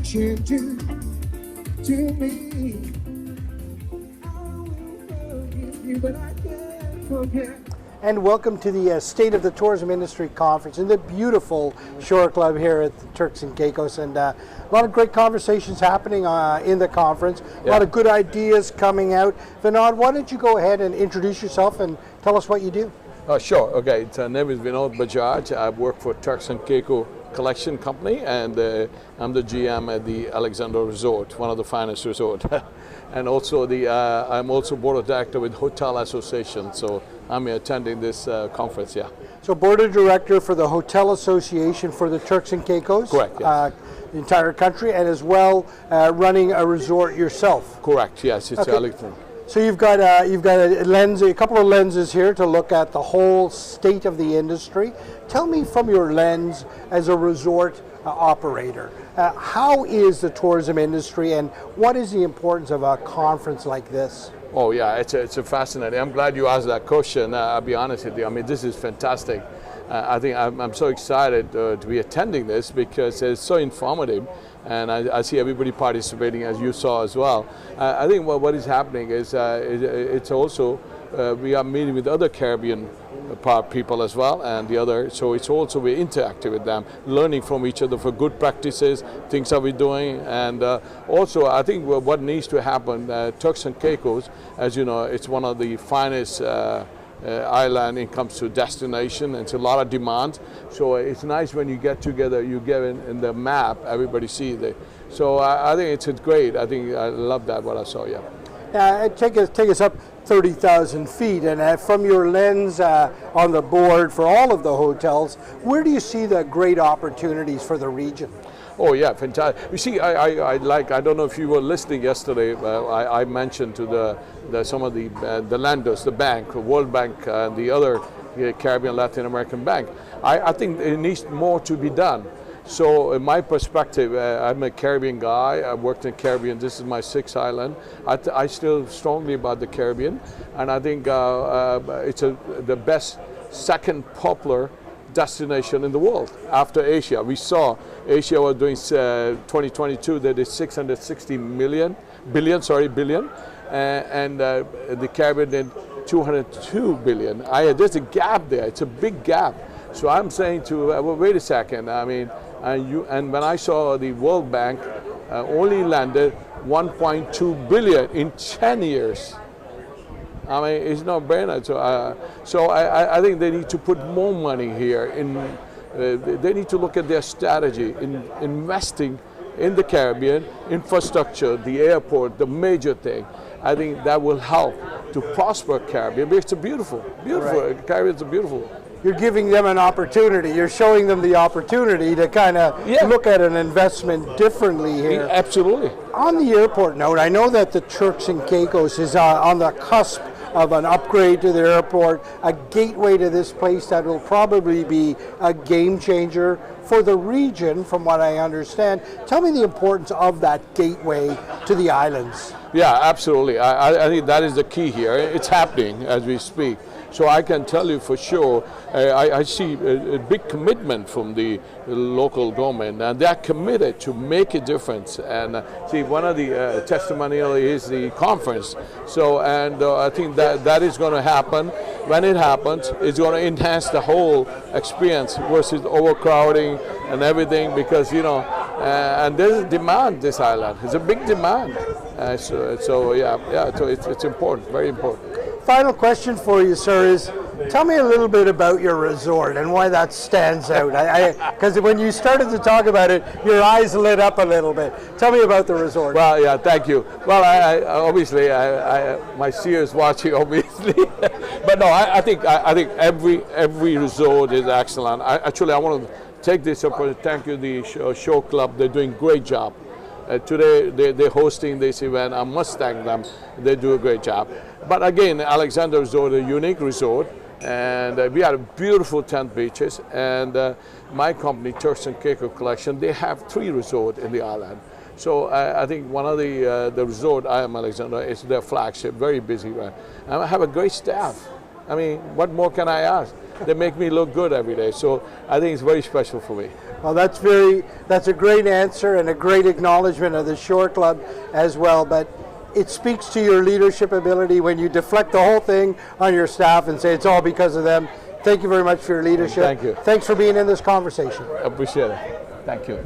what you do to me. I will forgive you, but I can't forget. And welcome to the State of the Tourism Industry Conference in the beautiful Shore Club here at the Turks and Caicos. And a lot of great conversations happening in the conference, a lot of good ideas coming out. Vinod, why don't you go ahead and introduce yourself and tell us what you do? Sure, okay. My name is Vinod Bajaj. I work for Turks and Caicos Collection Company, and I'm the GM at the Alexandra Resort, one of the finest resorts. And also I'm also board of director with Hotel Association, so I'm attending this conference, yeah. So board of director for the Hotel Association for the Turks and Caicos? Correct, yes. The entire country, and as well running a resort yourself? Correct, yes, it's Alexandra. So you've got a lens, a couple of lenses here to look at the whole state of the industry. Tell me from your lens as a resort operator, how is the tourism industry and what is the importance of a conference like this? Oh yeah, it's a fascinating. I'm glad you asked that question. I'll be honest with you. I mean, this is fantastic. I think I'm so excited to be attending this because it's so informative, and I see everybody participating, as you saw as well. I think what is happening is it's also we are meeting with other Caribbean people as well, and so it's also we're interacting with them, learning from each other for good practices, things that we're doing, and also I think what needs to happen, Turks and Caicos, as you know, it's one of the finest island it comes to destination, and it's a lot of demand, so it's nice when you get together, you get in the map, everybody sees it. So I think it's great. I think I love that what I saw. Take us up 30,000 feet, and from your lens on the board for all of the hotels, where do you see the great opportunities for the region? Oh yeah, fantastic. You see, I don't know if you were listening yesterday, I mentioned to some of the lenders, the bank, World Bank, and the other Caribbean Latin American bank. I think it needs more to be done. So in my perspective, I'm a Caribbean guy. I worked in Caribbean. This is my sixth island. I still strongly about the Caribbean, and I think it's the best second popular destination in the world after Asia. We saw Asia was doing 2022. They did 660 billion, and the Caribbean did 202 billion. There's a gap there. It's a big gap. So I'm saying to well, wait a second. I mean. And when I saw the World Bank only landed 1.2 billion in 10 years. I mean, it's no brainer. So I think they need to put more money here. They need to look at their strategy in investing in the Caribbean infrastructure, the airport, the major thing. I think that will help to prosper Caribbean. It's a beautiful. Right. Caribbean's a beautiful. You're giving them an opportunity. You're showing them the opportunity to kind of look at an investment differently here. Yeah, absolutely. On the airport note, I know that the Turks and Caicos is on the cusp of an upgrade to the airport, a gateway to this place that will probably be a game changer for the region, from what I understand. Tell me the importance of that gateway to the islands. Yeah, absolutely. I think that is the key here. It's happening as we speak. So I can tell you for sure, I see a big commitment from the local government, and they're committed to make a difference. And see, one of the testimonial is the conference. So, and I think that is going to happen. When it happens, it's going to enhance the whole experience versus overcrowding and everything, because, you know, and there's a demand this island. It's a big demand. So it's important, very important. Final question for you, sir, is tell me a little bit about your resort and why that stands out. Because when you started to talk about it, your eyes lit up a little bit. Tell me about the resort. Well, yeah, thank you. Well, I obviously, my CEO is watching, obviously. But no, I think every resort is excellent. Actually, I want to take this opportunity to thank you, the show club. They're doing a great job. Today, they're hosting this event. I must thank them. They do a great job. But again, Alexandra Resort is a unique resort, and we have beautiful 10 beaches. And my company, Turks and Caicos Collection, they have 3 resorts in the island. So I think one of the resort, I am Alexandra, is their flagship, very busy, right? And I have a great staff. I mean, what more can I ask? they make me look good every day. So I think it's very special for me. Well, that's a great answer and a great acknowledgement of the Shore Club as well. But it speaks to your leadership ability when you deflect the whole thing on your staff and say it's all because of them. Thank you very much for your leadership. Thank you. Thanks for being in this conversation. I appreciate it. Thank you.